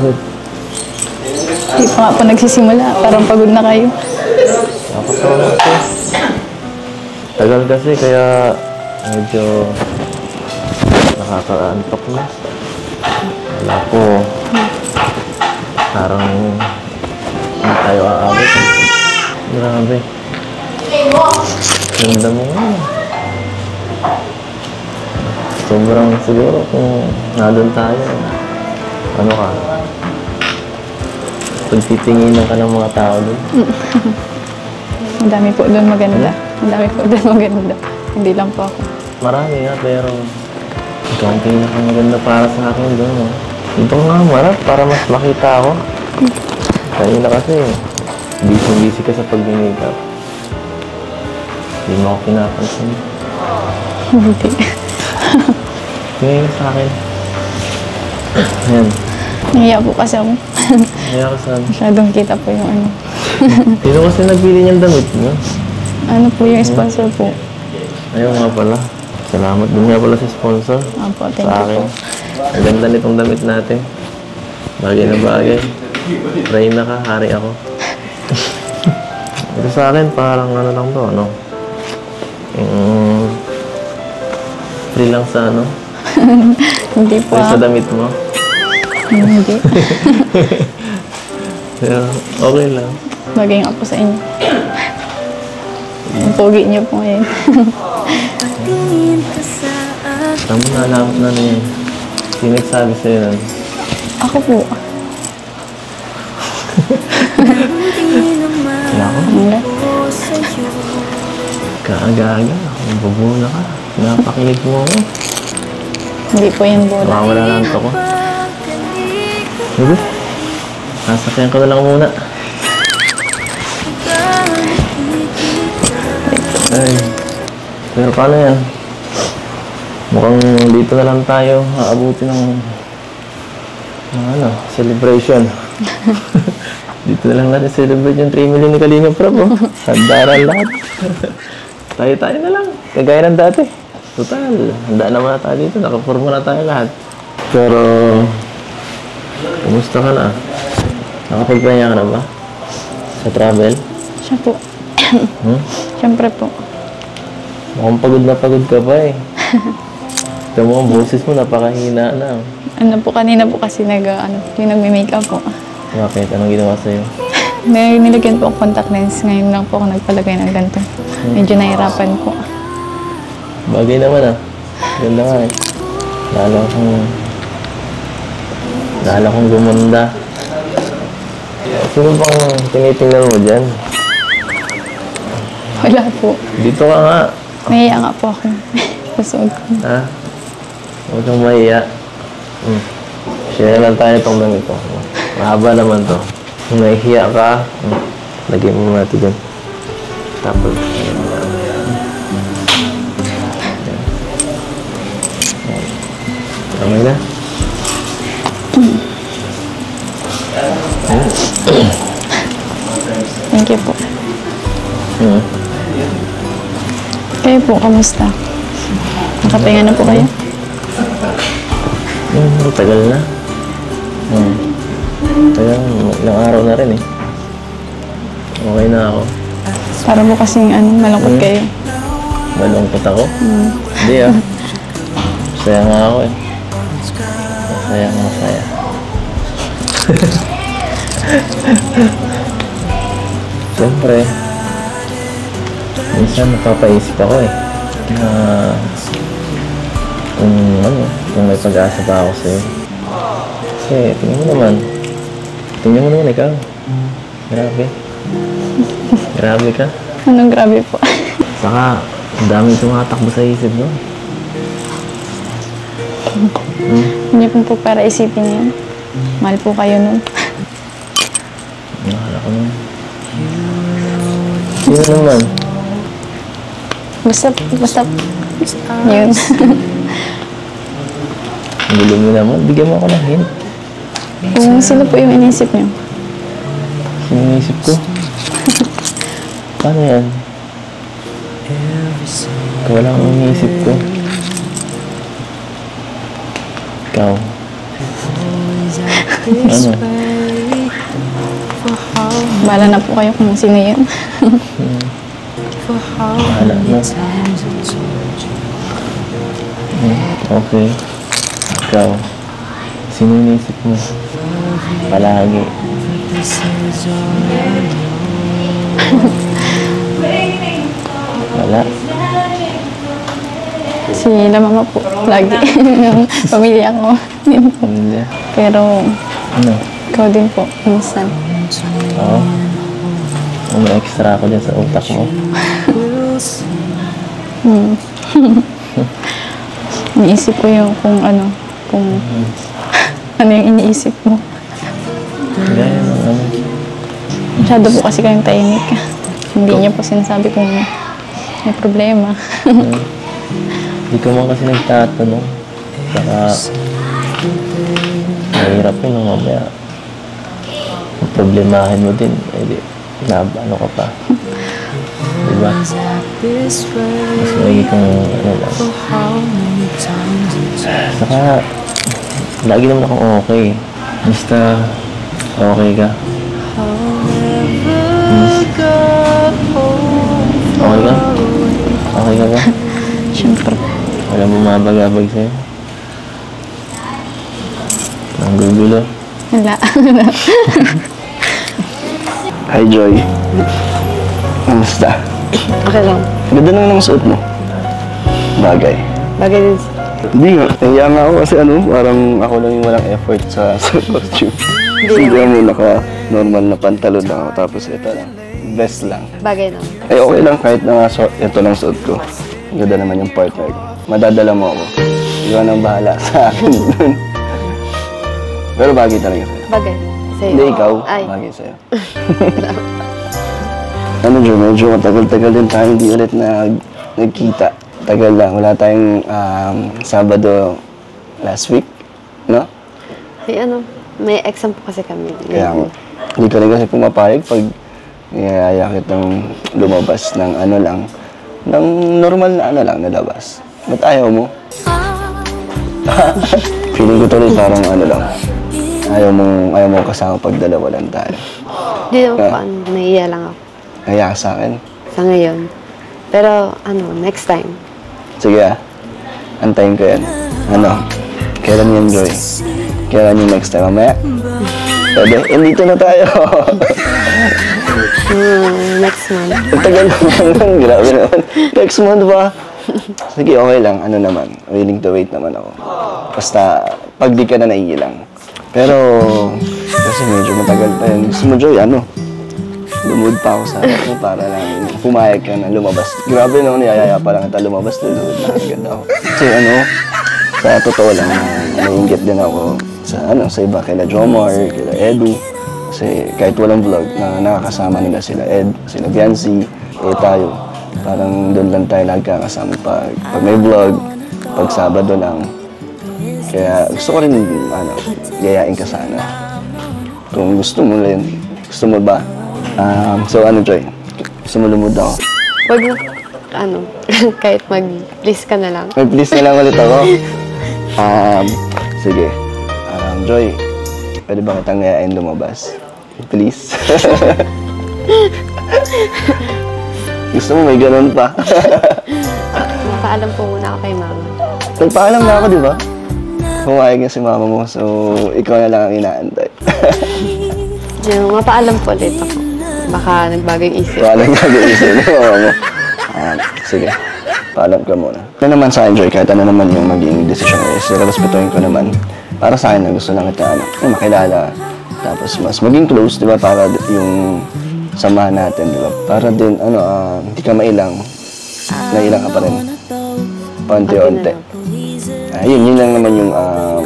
Bakit? Hindi pa nga po nagsisimula. Parang pagod na kayo. Nakakatawa ko. Tagal kasi kaya medyo nakakaantok na. Wala po. Parang hindi tayo aabot. Grabe. Ganda mo nga. Sobrang siguro kung nandun tayo. Ano ka? Pagtitinginan ka ng mga tao doon. Ang dami po doon maganda. Ang dami po doon maganda. Hindi lang po ako. Marami nga, pero ikaw ang pinakamaganda para sa akin doon. No? Ito nga marap para mas makita ako. Kanina kasi, busy ka sa pag-makeup. Hindi mo ako pinapansin. Hindi. Tingin sa akin. Ayan. Nahiya po kasi ako. Kaya ka saan? Masyadong kita po yung ano. Sino kasi nagpili niyang damit mo? Ano po yung sponsor po? Ayaw nga pala. Salamat din nga pala sa sponsor. Opo, thank Sa akin. you po. Ang ganda nitong damit natin. Bagay na bagay. Reyna ka, hari ako. Ito sa akin, parang ano lang to, ano? Free lang sa ano? Hindi po. Free sa damit mo. Hindi. Pero okay lang. Bagay nga po sa inyo. Ang pogi niyo po ngayon. Tama na, alam na niya. Sino nagsabi sa'yo nun? Ako po. Wala ko. Hindi. Kaaga-aga. Bubuna ka. Napakilig mo ako. Hindi po yan bola. Makawala na ang ko. Sige. Sasakyan ko na lang muna. Ay. Pero paano yan? Mukhang dito na lang tayo aabuti ng ano, celebration. Dito na lang natin celebrate yung 3 million ni Kalinga Prab, oh. Handaran lahat. Tayo-tayo na lang. Kagaya ng dati. Total, handa naman na tayo dito. Nakaporma na tayo lahat. Pero, kumusta ka na? Nakapagpahinga ka na ba? Sa travel? Siya po. Siyempre po. Mukhang pagod ka pa eh. Ito mo, ang boses mo napakahina na. Ano po, kanina po kasi yung nagme-makeup po. Bakit? Anong ginawa sa'yo? Nilagyan po ako contact lens. Ngayon lang po ako nagpalagay ng ganito. Medyo nahirapan po. Bagay naman ah. Ganda nga eh. Lalo kong gumanda. Sino bang tinitingnan mo dyan? Wala po. Dito ka nga. Nahiya nga po ako. Pasuod ko. Ha? Huwag kang mahiya. Share lang tayo itong damit ko. Mahaba naman to. Kung nahihiya ka, lagyan mo natin dyan. Tapos, okay na? Thank you po. Kayo po, kamusta? Nakapahinga na po kayo? Tagal na. Tagal, ilang araw na rin eh. Okay na ako. Para po kasing malungkot kayo. Malungkot ako? Hindi ah. Masaya nga ako eh. Masaya. Siyempre, minsan napapaisip ako eh. Na kung may pag-asa pa ako sa'yo. Kasi tingnan mo naman ikaw. Grabe ka. Anong grabe po? Saka, ang daming tumatakbo sa isip mo. Hindi po para isipin yan. Mahal po kayo nun. Nakala ko naman. Sino naman? Basta, yun. Ang gulo mo naman. Bigyan mo ako ng hint. Kung sino po yung inisip niyo? Sinisip ko. Paano yan? Ikaw lang ang iniisip ko. Ikaw. Ano? Bahala na po kayo kung sino yun. Bahala na. Okay. Ikaw, sino inisip mo? Palagi. Wala. Si la mama po, lagi. Yung pamilya ko. Yun po. Hindi. Pero, Ano? ikaw din po, minsan. Oo. May extra ako dyan sa utak mo. Iniisip ko yung kung ano yung iniisip mo. Gaya ng ano. Masyado po kasi kayong tahimik. Hindi niyo po sinasabi kung may problema. Hindi ko man kasi nagtatanong. Saka, mahirap yun nung mamaya. Problemahin mo din. Eh di, ano ka pa. Diba? Mas may kang ano lang. Saka, lagi naman akong okay. Basta, okay ka. Okay ka? Okay ka ba? Siyempre. Wala mo mabagabag sa'yo? Ang gugulo. Wala. Hi, Joy. Kamusta? Okay lang. Ganda naman ang suot mo. Bagay. Bagay din. Hindi nga. Nahiya nga ako kasi parang ako lang yung walang effort sa costume. Hindi mo naka-normal na pantalon lang ako. Tapos ito lang. Best lang. Bagay lang. Eh, okay lang kahit na nga ito lang suot ko. Ganda naman yung partner ko. Madadala mo ako. Iwan ang bahala sa akin dun. Pero bagay talaga sa'yo. Bagay. Sa'yo. Hindi, ikaw. Ay. Bagay sa'yo. Ano, Jo, medyo matagal-tagal din tayo hindi ulit nagkita. Tagal lang. Wala tayong Sabado last week, no? May exam po kasi kami. Kaya hindi ka rin kasi pumapayag pag niyaya kitang lumabas ng ng normal na na labas. Ba't ayaw mo? Feeling ko tuloy parang lang. Ayaw mo kasama pag dalawa lang tayo. Hindi naman po, naiiya lang ako. Kaya sa akin. Sa ngayon. Pero, next time. Sige antayin ko yan. Kailan yan, Joy? Kailan yung next time? Mamaya? Pwede? Dito na tayo. Next month. Ang tagal naman. Grabe naman. Next month ba? Sige, okay lang. Willing to wait naman ako. Basta, pag di ka na naiilang. Pero, kasi medyo matagal pa yun. Gusto mo, Joy, lumod pa ako sa para lang pumayag ka na lumabas. Grabe no, niyayaya pa lang kita lumabas, lulod na agad ako. Kasi sa totoo lang, naiinggit din ako sa iba, kila Jomar, kila Edu. Kasi kahit walang vlog, nakakasama nila sila Ed, sila Biancy, tayo. Parang doon lang tayo nagkakasama pag may vlog, pag Sabado lang. Kaya gusto ko rin, yayain ka sana. Kung gusto mo rin, gusto mo ba? So Joy, gusto mo lumod ako? Huwag na, kahit mag-please ka na lang. Please na lang ulit ako. Sige. Joy, pwede ba kitang yayain lumabas? Please. Gusto mo may ganun pa? Mapaalam po muna ako kay mama. Nagpaalam na ako, di ba? Pumayag na si mama mo, so ikaw na lang ang inaantay. Mapaalam po ulit ako. Baka nagbago yung isip. Paalam ka isip mo, mama mo. Sige, paalam ka muna. Ito naman sa akin, Joy, kahit ano naman yung maging desisyon ko, respetuhin ko naman. Para sa akin, gusto lang kita makilala. Tapos mas maging close, di ba? Para yung samahan natin, di ba? Para din, hindi ka mailang. Nailang ka pa rin. Paunti-unti. Yun lang naman yung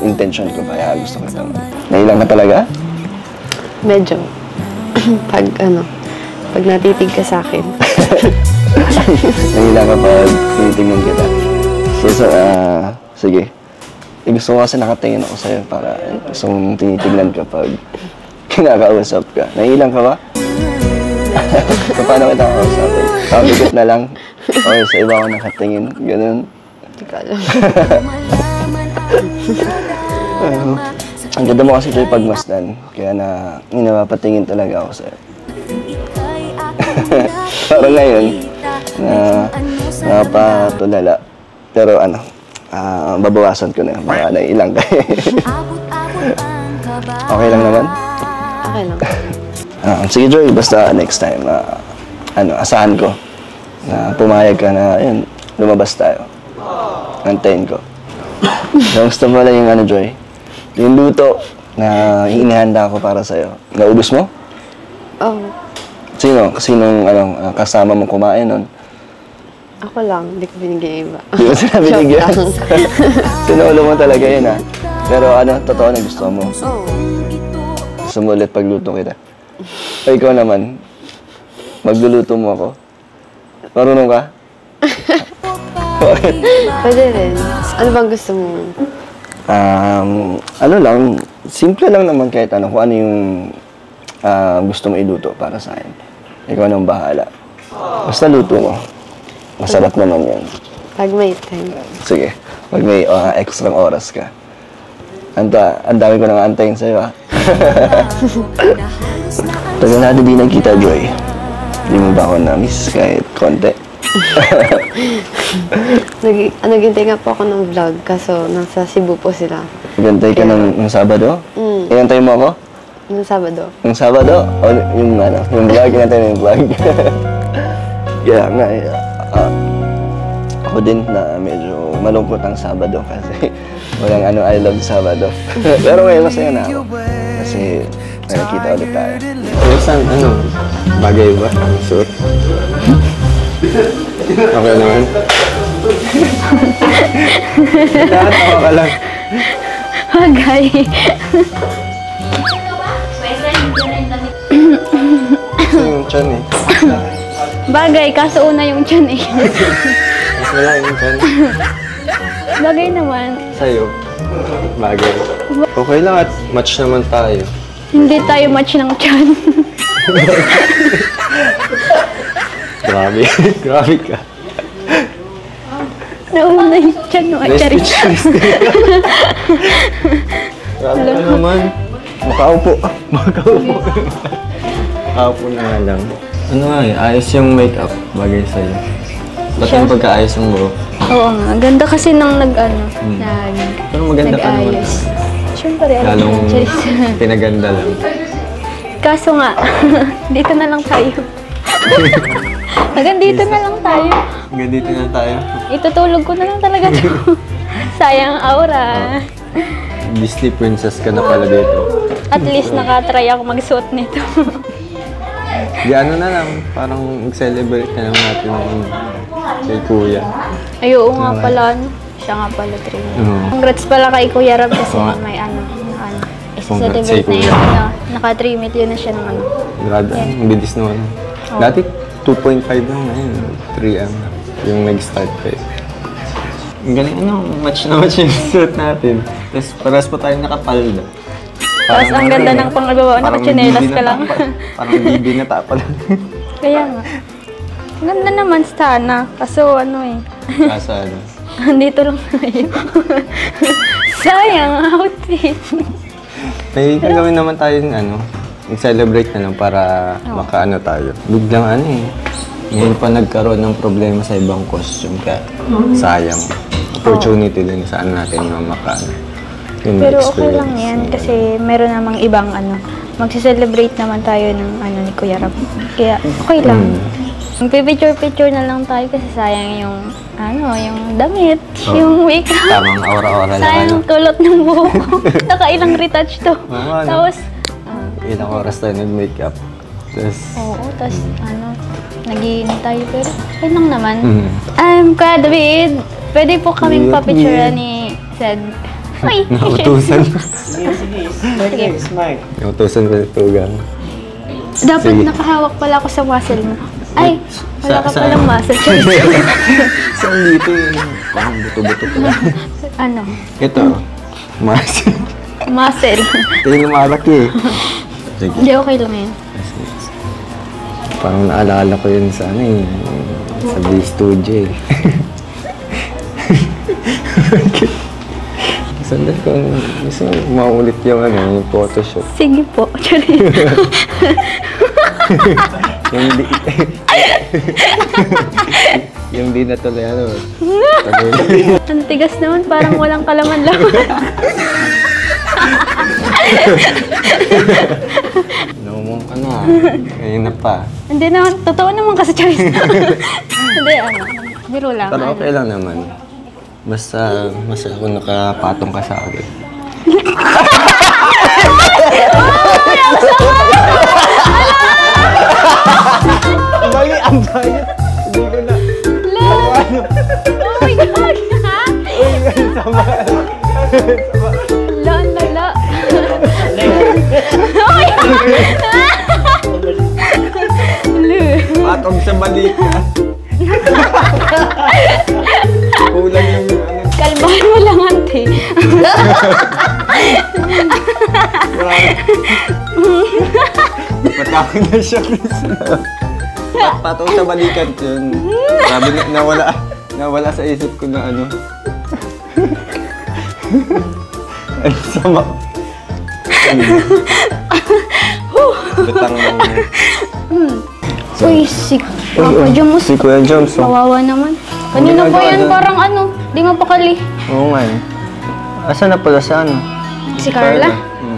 intention ko. Kaya gusto ko ito. Nailang ka talaga? Medyo. Pag natitig ka sa akin. Nailang ka pag tinitingnan kita. So, sige. Gusto ko kasi nakatingin ako sa'yo para gusto mong tinitignan ka pag kinakausap ka. Nailang ka ba? So, paano kita kausapin? Pabigot na lang? O sa iba ako nakatingin? Ganun. Hindi ko alam. Ang ganda mo kasi Joy pagmasdan. Kaya napapatingin talaga ako sa'yo. Parang ngayon, napatulala. Pero babawasan ko na. Baka na ilang kayo. Okay lang naman? Okay lang. Sige Joy, basta next time, asahan ko na pumayag ka na, yun, lumabas tayo. Antayin ko. Gusto mo lang yung Joy? Yung luto na inihanda ko para sa'yo. Naubos mo? Oh, Sinong kasama mo kumain nun? ako lang. Hindi ko binigyan iba. Di mo sila binigyan? Sinulo mo talaga yun Pero totoo na gusto mo. Oo. Gusto mo ulit pagluto kita. O ikaw naman, magluluto mo ako. Marunong ka? Pwede rin. Ano bang gusto mo? Simple lang naman kahit kung ano yung gusto mo iluto para sa akin. Ikaw nang bahala. Basta luto mo. Masarap naman yan. Pag may time. Sige, pag may extra oras ka. Ang dami ko nang antayin sa'yo Tagal natin di nagkita, Joy. Di mo ba ako na-miss kahit konti? Naghintay nga po ako ng vlog, kaso nasa Cebu po sila. Nagantay ka ng Sabado? Inantay mo ako? Nung Sabado. Yung Sabado? O yung vlog? Inantay mo yung vlog? Kaya nga, ako din na medyo malungkot ang Sabado kasi walang I love Sabado. Pero ngayon masaya na ako kasi nakikita ulit tayo. Saan, bagay ba? Suot? Okay naman. Nakatawa ka lang. Bagay. Kasi yung chan Bagay, kaso una yung tiyan eh. Mas wala yung chan. Bagay naman. Sa'yo, bagay. Okay lang at match naman tayo. Hindi tayo match ng tiyan. Grabe. Grabe ka. Nauna yung tiyan mo. Charis. Grabe ka naman. Makaupo. Makaupo na nga lang. Ayos yung makeup. Bagay sa'yo. Ba't yung pagkaayos ng buhok? Oo nga. Ganda kasi nang Pero maganda ka naman. nag-ayos. Siyempre, Lalong Charis. pinaganda lang. Kaso nga, dito na lang tayo. Hanggang dito na lang tayo. Hanggang dito na tayo. Itutulog ko na lang talaga to. Sayang aura. Disney princess ka na pala dito. At least nakatry ako magsuot nito. Di na lang, parang mag-celebrate na lang natin kay Kuya. Ay, oo nga pala. Siya nga pala, Trini. Oo. Congrats pala kay Kuya Rab kasi Oo nga. may Congrats celebrate kay na Kuya. yun. Naka-3 million na siya ng Grabe, ang bilis naman. Dati 2.5 lang ngayon, 3M na yung nag-start kayo. Ang galing, match na match yung suit natin. Tapos parehas pa tayo nakapalda. Tapos ang ganda ng pangagawa, naka-chinelas ka lang. Parang bibi na tapa lang. Kaya nga. Ang ganda naman sana. Kaso Kasa Dito lang tayo. Sayang, outfit. may gagawin naman tayo mag-celebrate na lang para makaano tayo. Biglang ngayon pa nagkaroon ng problema sa ibang costume kaya sayang. Opportunity din saan natin makaano. Pero okay lang yan kasi meron namang ibang magse-celebrate naman tayo ng ni Kuya Rab. Kaya okay lang. Magpipicture-picture na lang tayo kasi sayang yung yung damit, yung makeup. Tamang aura-aura lang. Sayang kulot ng buhok ko. Nakailang retouch to. Tapos, ilang oras tayo nag-makeup. tapos nag-iinit tayo pero okay lang naman. Kuya David, pwede po kaming papicture ni Zed. Ay! Nautusan. Sige. Nautusan ko sa tugang. Dapat Sige. nakahawak pala ako sa muscle mo. Ay! Wala ka Saan? palang muscle. Saan dito parang buto-buto pa lang. Ito. Muscle. Ito yung lumalaki Sige. Hindi, okay lang yan. Parang naalala ko yun sa sa B-Studio Sandali kung gusto mo maulit yung ano, yung photoshoot. Sige po. Yung di... yung di natuloy ano. Ang tigas naman, parang walang kalaman-laman. Naumong ka na. Ngayon na pa. Hindi naman, totoo naman kasi Charis. Hindi, ano, biro lang. Pero okay lang naman. Basta masaya kung nakapatong ka sa akin. Mali ang bayad. Hindi ko na. Oh my God! Ha? Sama. Ala, ang lala. Oh my God! Patong sa balikat. Kulang yung ano. Kalbahan mo lang, ante. Patawag na siya, Chris. Patong sa balikat yun. Sabi na, nawala sa isip ko na ano. Ay, sama. Betang lang. Uy, si Papa Joms. Si Kuya Joms. Kawawa naman. Kanina pa yan, parang ano, di mapakali. Oo nga eh. Asa na pala sa ano? Si Carla?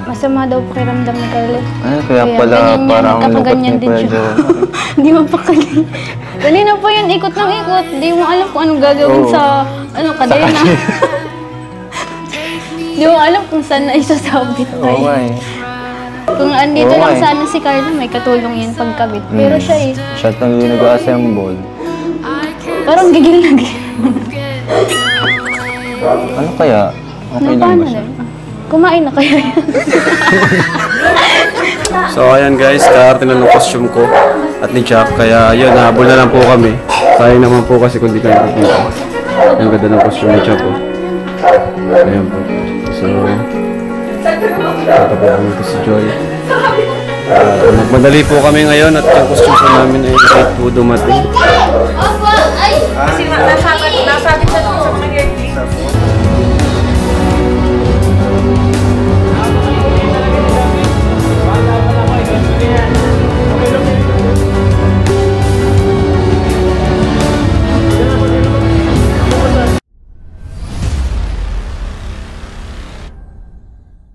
Masama daw pakiramdam ni Carla. Ay, kaya pala ganyan yan, parang lukot ni nakaganyan din Kuya siya. Joms. Di mapakali. Kanina pa yan, ikot ng ikot. Di mo alam kung anong gagawin Oo. sa, ano, kadena. Di mo alam kung saan na isasabit Oo tayo. nga eh. Kung andito Oo lang nga eh. sana si Carla, may katulong yan pagkabit. Pero siya eh, Siya lang yung nag-assemble. parang gigil na gigil. Ano kaya? Okay lang Paano ba siya? na? Kumain na kaya yan? So ayan guys, kaarte na ng costume ko at ni Jack. Kaya yun, nahabol na lang po kami. Sayang naman po kasi kung di ka nakikita. Ang ganda ng costume ni Jack po. Ayan po. So, tatabahan ko si Joy. Magmadali po kami ngayon at yung costume po namin ay late po dumating. Kasi nasabit sa mga hair clip.